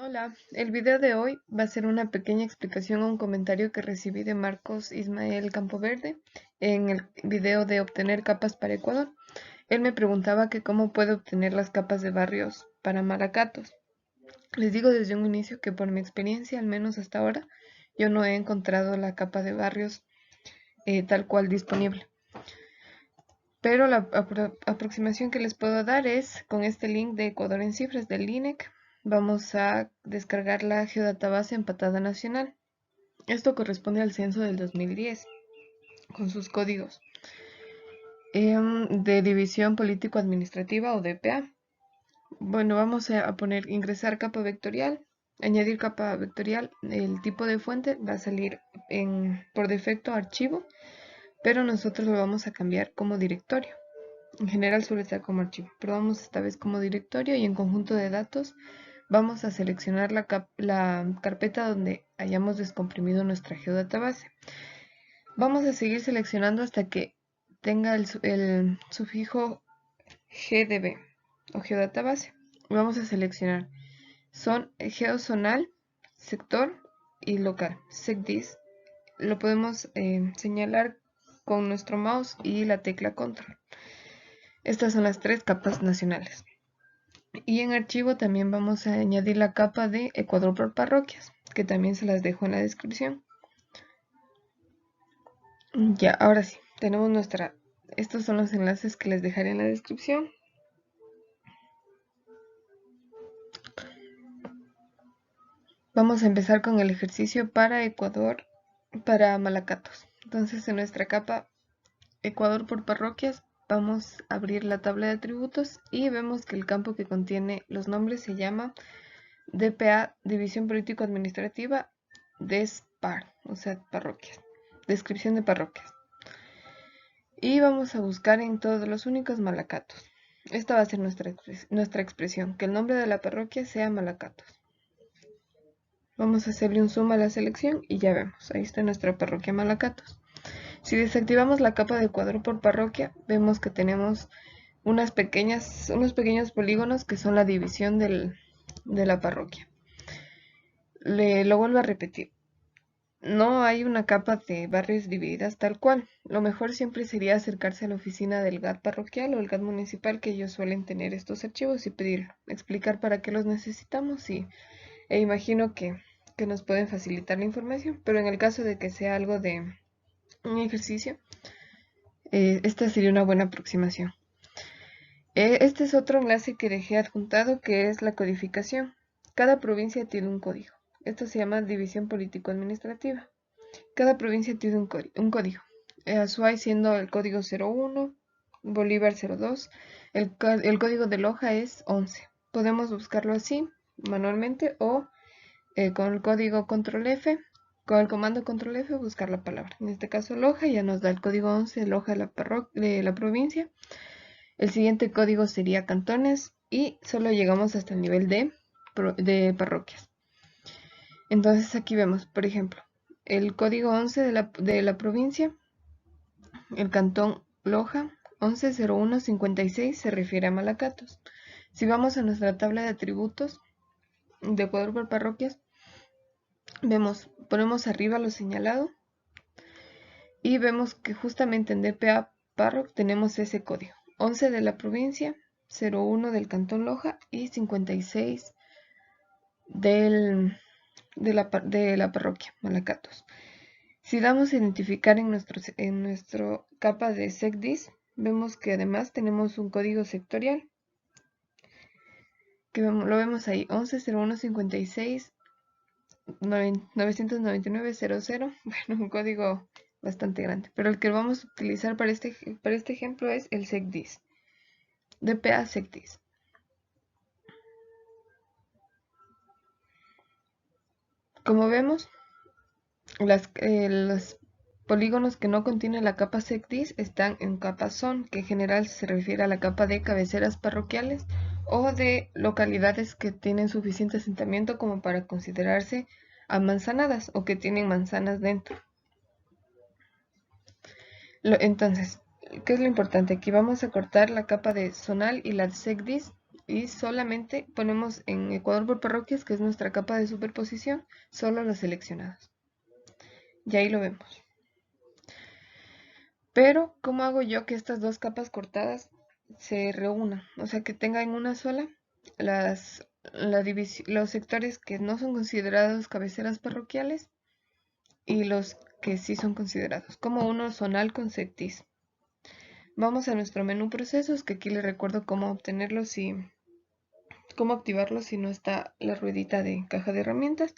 Hola, el video de hoy va a ser una pequeña explicación a un comentario que recibí de Marcos Ismael Campoverde en el video de obtener capas para Ecuador. Él me preguntaba que cómo puedo obtener las capas de barrios para Malacatos. Les digo desde un inicio que por mi experiencia, al menos hasta ahora, yo no he encontrado la capa de barrios tal cual disponible. Pero la aproximación que les puedo dar es con este link de Ecuador en cifras del INEC. Vamos a descargar la geodatabase empatada nacional. Esto corresponde al censo del 2010, con sus códigos de división político-administrativa o DPA. Bueno, vamos a poner ingresar capa vectorial, añadir capa vectorial. El tipo de fuente va a salir por defecto archivo, pero nosotros lo vamos a cambiar como directorio. En general suele estar como archivo, pero vamos esta vez como directorio y en conjunto de datos vamos a seleccionar la carpeta donde hayamos descomprimido nuestra geodatabase. Vamos a seguir seleccionando hasta que tenga el sufijo GDB o geodatabase. Vamos a seleccionar geozonal, sector y local, secdis. Lo podemos señalar con nuestro mouse y la tecla control. Estas son las tres capas nacionales. Y en archivo también vamos a añadir la capa de Ecuador por parroquias, que también se las dejo en la descripción. Ya, ahora sí, tenemos estos son los enlaces que les dejaré en la descripción. Vamos a empezar con el ejercicio para Ecuador, para Malacatos. Entonces en nuestra capa Ecuador por parroquias vamos a abrir la tabla de atributos y vemos que el campo que contiene los nombres se llama DPA, División Político-Administrativa, DESPAR, o sea, parroquias. Descripción de parroquias. Y vamos a buscar en todos los únicos Malacatos. Esta va a ser nuestra expresión, que el nombre de la parroquia sea Malacatos. Vamos a hacerle un zoom a la selección y ya vemos, ahí está nuestra parroquia Malacatos. Si desactivamos la capa de Ecuador por parroquia, vemos que tenemos unos pequeños polígonos que son la división de la parroquia. Lo vuelvo a repetir. No hay una capa de barrios divididas tal cual. Lo mejor siempre sería acercarse a la oficina del GAT parroquial o el GAT municipal, que ellos suelen tener estos archivos, y pedirlo, explicar para qué los necesitamos e imagino que nos pueden facilitar la información, pero en el caso de que sea algo de un ejercicio, esta sería una buena aproximación. Este es otro enlace que dejé adjuntado, que es la codificación. Cada provincia tiene un código. Esto se llama división político-administrativa. Cada provincia tiene un código. Azuay siendo el código 01, Bolívar 02. El código de Loja es 11. Podemos buscarlo así, manualmente, o con el código control F, con el comando control F, buscar la palabra. En este caso Loja ya nos da el código 11 de Loja de la provincia. El siguiente código sería cantones y solo llegamos hasta el nivel de parroquias. Entonces aquí vemos, por ejemplo, el código 11 de la provincia, el cantón Loja, 110156 se refiere a Malacatos. Si vamos a nuestra tabla de atributos de Ecuador por parroquias, ponemos arriba lo señalado y vemos que justamente en DPA Parroc tenemos ese código. 11 de la provincia, 01 del cantón Loja y 56 de la parroquia Malacatos. Si damos a identificar en nuestro capa de secdis, vemos que además tenemos un código sectorial, que lo vemos ahí, 110156 99900, bueno, un código bastante grande, pero el que vamos a utilizar para este ejemplo es el secdis, DPA secdis. Como vemos, los polígonos que no contienen la capa secdis están en capa zon, que en general se refiere a la capa de cabeceras parroquiales o de localidades que tienen suficiente asentamiento como para considerarse amanzanadas o que tienen manzanas dentro. Entonces, ¿qué es lo importante? Aquí vamos a cortar la capa de zonal y la secdis y solamente ponemos en Ecuador por parroquias, que es nuestra capa de superposición, solo los seleccionados. Y ahí lo vemos. Pero, ¿cómo hago yo que estas dos capas cortadas se reúnan? O sea, que tengan una sola los sectores que no son considerados cabeceras parroquiales y los que sí son considerados, como uno zonal con sectis. Vamos a nuestro menú procesos, que aquí les recuerdo cómo obtenerlos y cómo activarlos si no está la ruedita de caja de herramientas.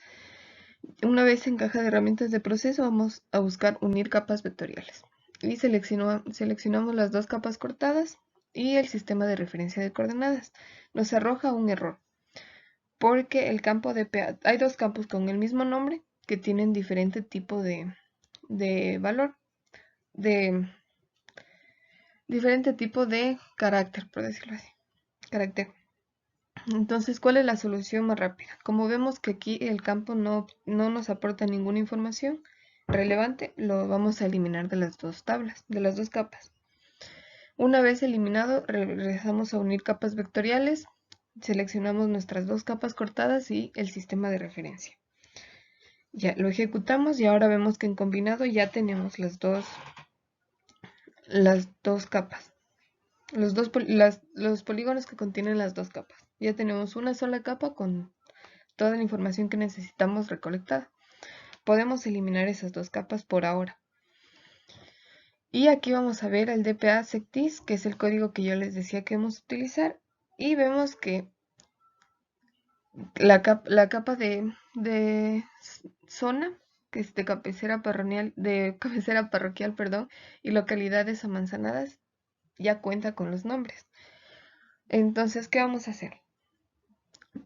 Una vez en caja de herramientas de proceso, vamos a buscar unir capas vectoriales. Y seleccionamos las dos capas cortadas y el sistema de referencia de coordenadas. Nos arroja un error, porque el campo DPA, hay dos campos con el mismo nombre que tienen diferente tipo de valor, diferente tipo de carácter, por decirlo así. Carácter. Entonces, ¿cuál es la solución más rápida? Como vemos que aquí el campo no nos aporta ninguna información relevante, lo vamos a eliminar de las dos tablas, de las dos capas. Una vez eliminado, regresamos a unir capas vectoriales, seleccionamos nuestras dos capas cortadas y el sistema de referencia. Ya lo ejecutamos y ahora vemos que en combinado ya tenemos las dos capas. Los polígonos que contienen las dos capas. Ya tenemos una sola capa con toda la información que necesitamos recolectada. Podemos eliminar esas dos capas por ahora. Y aquí vamos a ver el DPA sectis, que es el código que yo les decía que vamos a utilizar. Y vemos que la capa de zona, que es de cabecera parroquial, perdón, y localidades amanzanadas, ya cuenta con los nombres. Entonces, ¿qué vamos a hacer?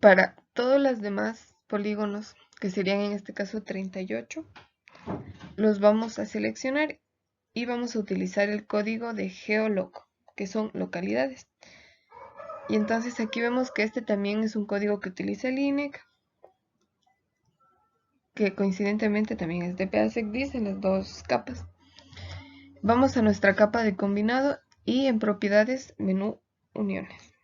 Para todos los demás polígonos, que serían en este caso 38, los vamos a seleccionar y vamos a utilizar el código de geoloc, que son localidades. Y entonces aquí vemos que este también es un código que utiliza el INEC, que coincidentemente también es DPA-SecDis en las dos capas. Vamos a nuestra capa de combinado y en propiedades, menú uniones.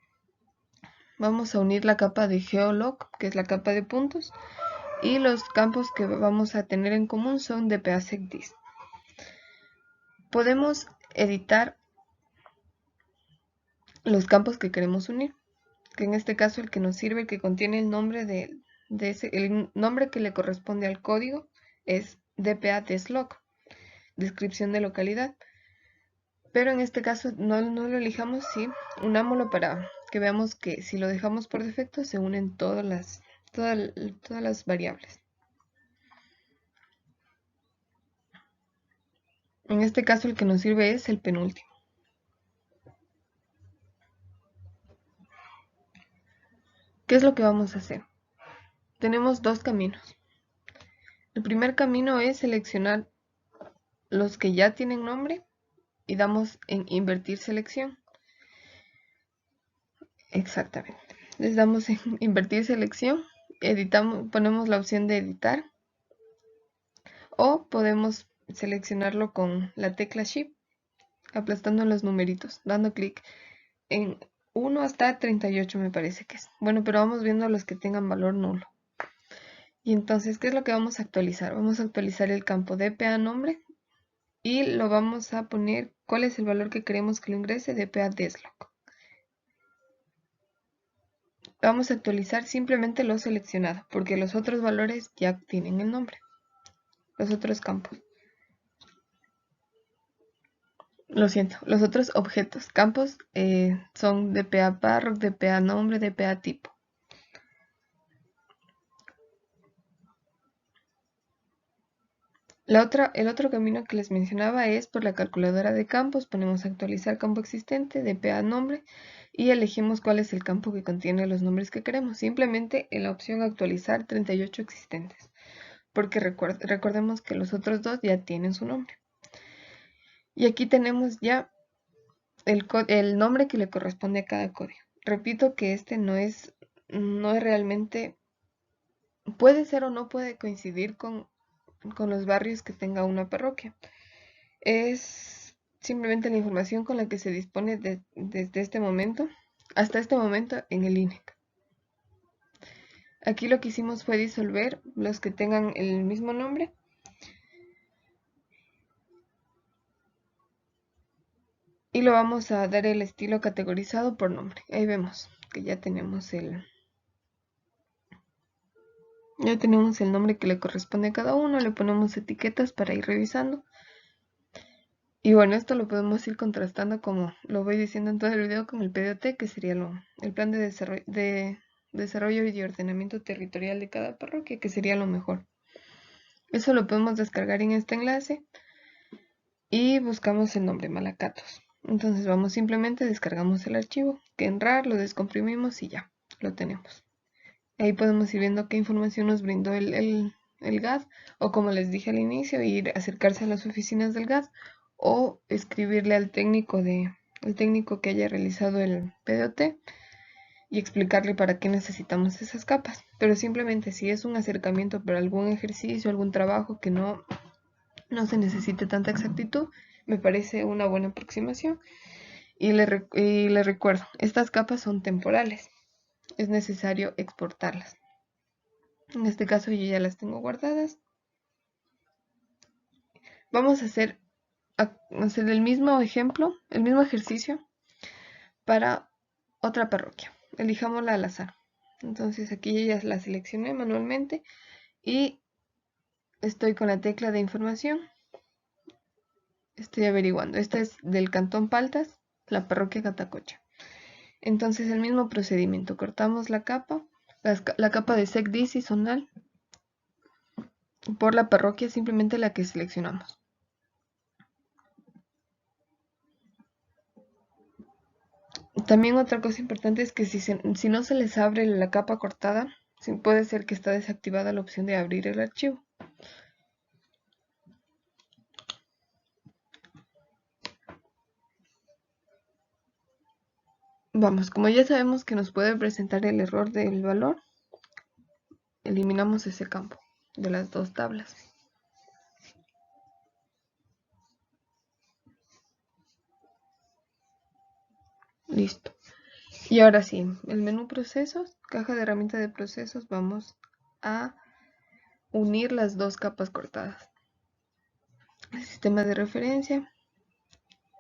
Vamos a unir la capa de geoloc, que es la capa de puntos, y los campos que vamos a tener en común son DPA-SecDis. Podemos editar los campos que queremos unir, que en este caso el que nos sirve, que contiene el nombre el nombre que le corresponde al código es DPA-desloc, descripción de localidad. Pero en este caso no lo elijamos, sí, unámoslo para que veamos que si lo dejamos por defecto se unen todas las variables. En este caso el que nos sirve es el penúltimo. ¿Qué es lo que vamos a hacer? Tenemos dos caminos. El primer camino es seleccionar los que ya tienen nombre y damos en invertir selección. Exactamente. Les damos en invertir selección, ponemos la opción de editar o podemos seleccionarlo con la tecla Shift, aplastando los numeritos, dando clic en 1 hasta 38 me parece que es. Bueno, pero vamos viendo los que tengan valor nulo. Y entonces, ¿qué es lo que vamos a actualizar? Vamos a actualizar el campo DPA nombre y lo vamos a poner, ¿cuál es el valor que queremos que lo ingrese? DPA desloc. Vamos a actualizar simplemente lo seleccionado, porque los otros valores ya tienen el nombre. Los otros campos. Lo siento, los otros objetos, campos, son DPA parroc, DPA nombre, DPA tipo. El otro camino que les mencionaba es por la calculadora de campos. Ponemos actualizar campo existente, DPA nombre, y elegimos cuál es el campo que contiene los nombres que queremos. Simplemente en la opción actualizar 38 existentes, porque recordemos que los otros dos ya tienen su nombre. Y aquí tenemos ya el nombre que le corresponde a cada código. Repito que este no es realmente, puede ser o no puede coincidir con los barrios que tenga una parroquia. Es simplemente la información con la que se dispone desde este momento hasta este momento en el INEC. Aquí lo que hicimos fue disolver los que tengan el mismo nombre. Y lo vamos a dar el estilo categorizado por nombre. Ahí vemos que ya tenemos el nombre que le corresponde a cada uno. Le ponemos etiquetas para ir revisando. Y bueno, esto lo podemos ir contrastando, como lo voy diciendo en todo el video, con el PDOT, que sería el plan de desarrollo y ordenamiento territorial de cada parroquia, que sería lo mejor. Eso lo podemos descargar en este enlace y buscamos el nombre Malacatos. Entonces simplemente descargamos el archivo, que en RAR lo descomprimimos y ya, lo tenemos. Ahí podemos ir viendo qué información nos brindó el GAD, o como les dije al inicio, ir a acercarse a las oficinas del GAD o escribirle al técnico que haya realizado el PDOT y explicarle para qué necesitamos esas capas. Pero simplemente si es un acercamiento para algún ejercicio, algún trabajo que no se necesite tanta exactitud, me parece una buena aproximación. Y le recuerdo, estas capas son temporales, es necesario exportarlas. En este caso yo ya las tengo guardadas. Vamos a hacer el mismo ejemplo, el mismo ejercicio para otra parroquia. Elijámosla al azar. Entonces aquí ya la seleccioné manualmente y estoy con la tecla de información. Estoy averiguando. Esta es del Cantón Paltas, la parroquia Catacocha. Entonces el mismo procedimiento. Cortamos la capa, la capa de SecDis y zonal por la parroquia, simplemente la que seleccionamos. También otra cosa importante es que si no se les abre la capa cortada, puede ser que está desactivada la opción de abrir el archivo. Vamos, como ya sabemos que nos puede presentar el error del valor, eliminamos ese campo de las dos tablas. Listo. Y ahora sí, el menú procesos, caja de herramienta de procesos, vamos a unir las dos capas cortadas. El sistema de referencia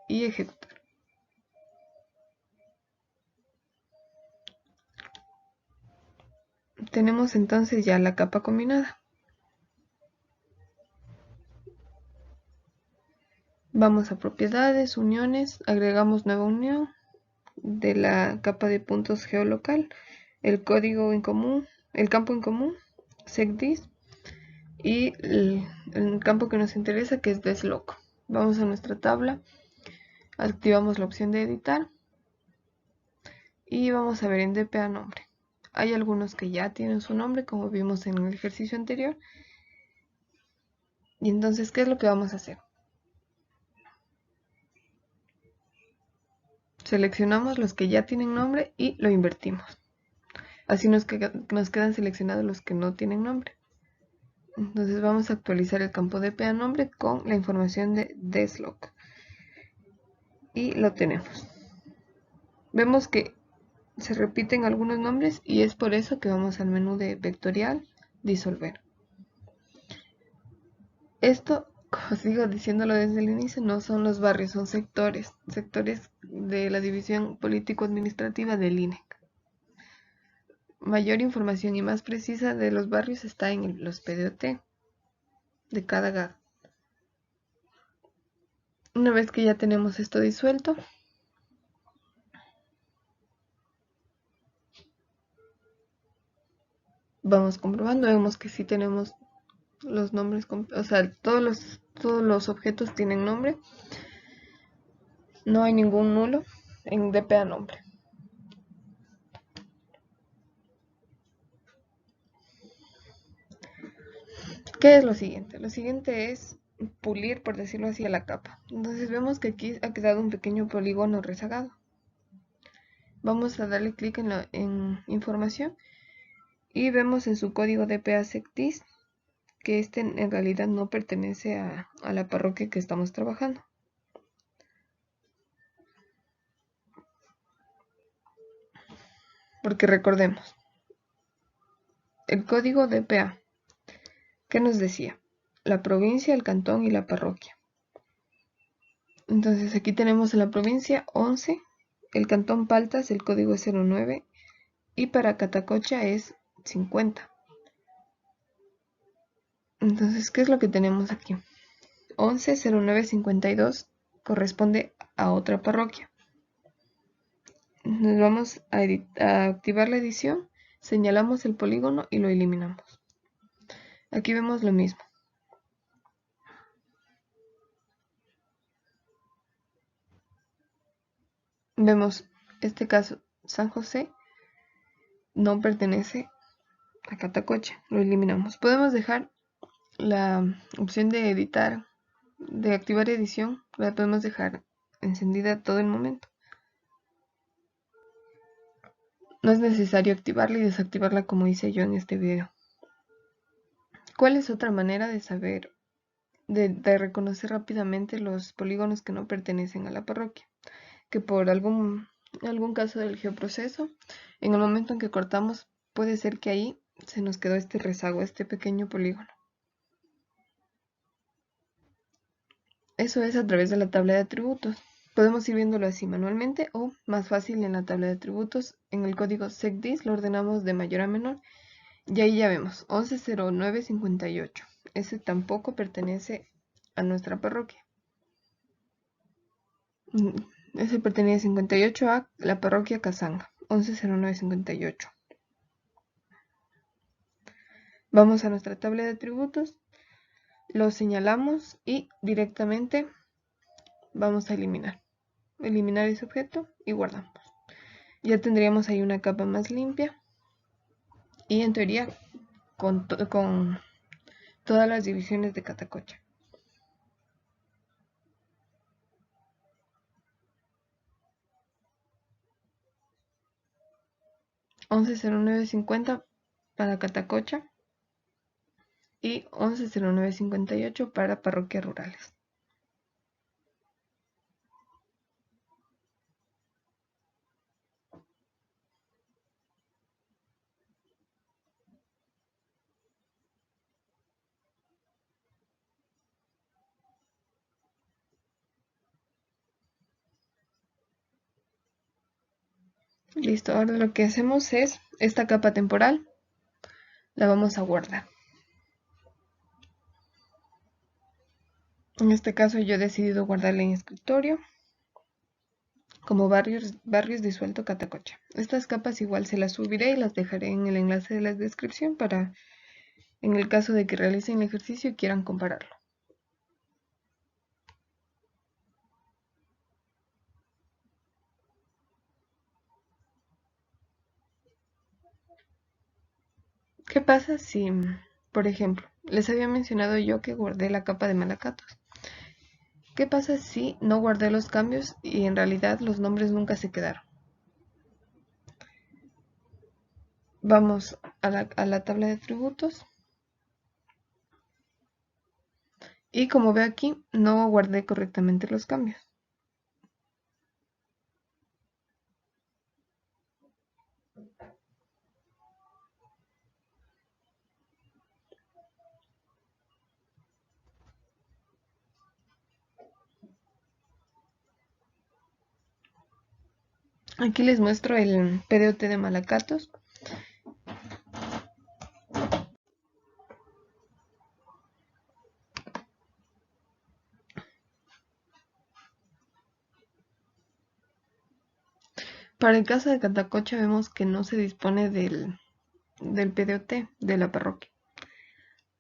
y ejecutar. Tenemos entonces ya la capa combinada. Vamos a propiedades, uniones, agregamos nueva unión de la capa de puntos geolocal, el código en común, el campo en común, secdis, y el campo que nos interesa, que es desloc. Vamos a nuestra tabla, activamos la opción de editar y vamos a ver en DPA nombre. Hay algunos que ya tienen su nombre, como vimos en el ejercicio anterior. Y entonces, ¿qué es lo que vamos a hacer? Seleccionamos los que ya tienen nombre y lo invertimos. Así nos quedan seleccionados los que no tienen nombre. Entonces vamos a actualizar el campo de DPA nombre con la información de desloc. Y lo tenemos. Vemos que se repiten algunos nombres y es por eso que vamos al menú de vectorial, disolver. Esto, como sigo diciéndolo desde el inicio, no son los barrios, son sectores de la división político-administrativa del INEC. Mayor información y más precisa de los barrios está en los PDOT de cada GAD. Una vez que ya tenemos esto disuelto, vamos comprobando, vemos que sí tenemos los nombres, o sea, todos los objetos tienen nombre, no hay ningún nulo en DPA nombre. ¿Qué es lo siguiente? Lo siguiente es pulir, por decirlo así, a la capa. Entonces vemos que aquí ha quedado un pequeño polígono rezagado. Vamos a darle clic en información y vemos en su código DPA secdis que este en realidad no pertenece a la parroquia que estamos trabajando. Porque recordemos, el código DPA, ¿qué nos decía? La provincia, el cantón y la parroquia. Entonces aquí tenemos en la provincia 11, el cantón Paltas, el código es 09 y para Catacocha es 50. Entonces, ¿qué es lo que tenemos aquí? 110952 corresponde a otra parroquia. Nos vamos a activar la edición, señalamos el polígono y lo eliminamos. Aquí vemos lo mismo. Vemos este caso, San José no pertenece a Catacocha, lo eliminamos. Podemos dejar la opción de editar, de activar edición, la podemos dejar encendida todo el momento. No es necesario activarla y desactivarla como hice yo en este video. ¿Cuál es otra manera de saber, de reconocer rápidamente los polígonos que no pertenecen a la parroquia? Que por algún caso del geoproceso, en el momento en que cortamos, puede ser que ahí se nos quedó este rezago, este pequeño polígono. Eso es a través de la tabla de atributos. Podemos ir viéndolo así manualmente o más fácil en la tabla de atributos. En el código secdis lo ordenamos de mayor a menor y ahí ya vemos 110958. Ese tampoco pertenece a nuestra parroquia. Ese pertenece 58 a la parroquia Casanga, 110958. Vamos a nuestra tabla de atributos, lo señalamos y directamente vamos a eliminar ese objeto y guardamos. Ya tendríamos ahí una capa más limpia y en teoría con todas las divisiones de Catacocha. $110950 para Catacocha y $110958 para parroquias rurales. Listo, ahora lo que hacemos es esta capa temporal la vamos a guardar. En este caso yo he decidido guardarla en escritorio como barrios disuelto Catacocha. Estas capas igual se las subiré y las dejaré en el enlace de la descripción para en el caso de que realicen el ejercicio y quieran compararlo. ¿Qué pasa si, por ejemplo, les había mencionado yo que guardé la capa de malacatos? ¿Qué pasa si no guardé los cambios y en realidad los nombres nunca se quedaron? Vamos a la tabla de atributos. Y como ve aquí, no guardé correctamente los cambios. Aquí les muestro el PDOT de malacatos. Para el caso de Catacocha vemos que no se dispone del PDOT de la parroquia,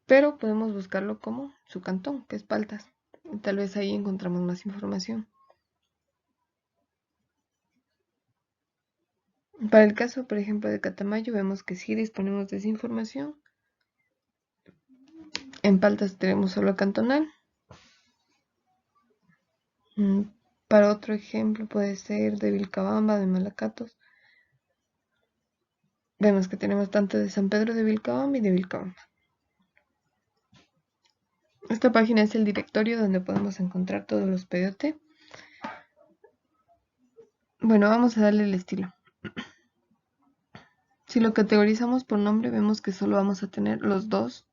pero podemos buscarlo como su cantón, que es Paltas. Tal vez ahí encontramos más información. Para el caso, por ejemplo, de Catamayo, vemos que sí disponemos de esa información. En Paltas tenemos solo cantonal. Para otro ejemplo puede ser de Vilcabamba, de Malacatos. Vemos que tenemos tanto de San Pedro de Vilcabamba y de Vilcabamba. Esta página es el directorio donde podemos encontrar todos los PDOT. Bueno, vamos a darle el estilo. Si lo categorizamos por nombre, vemos que solo vamos a tener los dos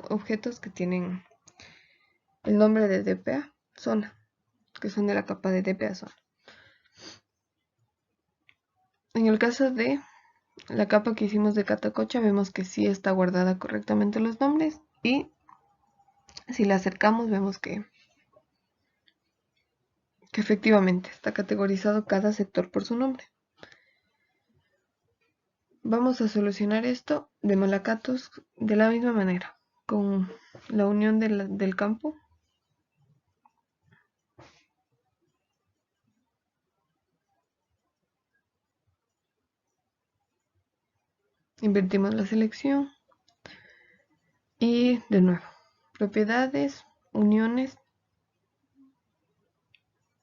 objetos que tienen el nombre de DPA zona, que son de la capa de DPA zona. En el caso de la capa que hicimos de Catacocha, vemos que sí está guardada correctamente los nombres, y si la acercamos vemos que efectivamente está categorizado cada sector por su nombre. Vamos a solucionar esto de Malacatos de la misma manera, con la unión del campo. Invertimos la selección y de nuevo, propiedades, uniones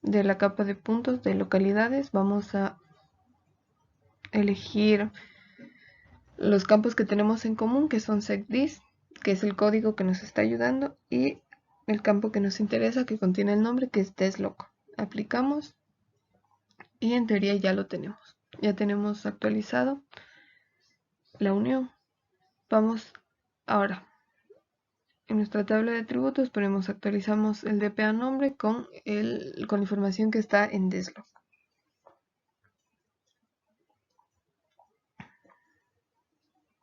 de la capa de puntos de localidades. Vamos a elegir los campos que tenemos en común, que son secdis, que es el código que nos está ayudando, y el campo que nos interesa, que contiene el nombre, que es desloc. Aplicamos y en teoría ya lo tenemos. Ya tenemos actualizado la unión. Vamos ahora en nuestra tabla de atributos, actualizamos el DPA nombre con la información que está en desloc.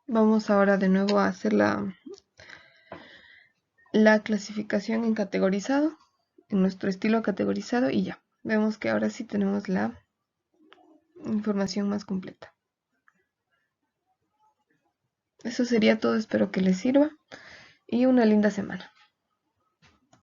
Vamos ahora de nuevo a hacer la clasificación en categorizado, en nuestro estilo categorizado, y ya. Vemos que ahora sí tenemos la información más completa. Eso sería todo, espero que les sirva y una linda semana.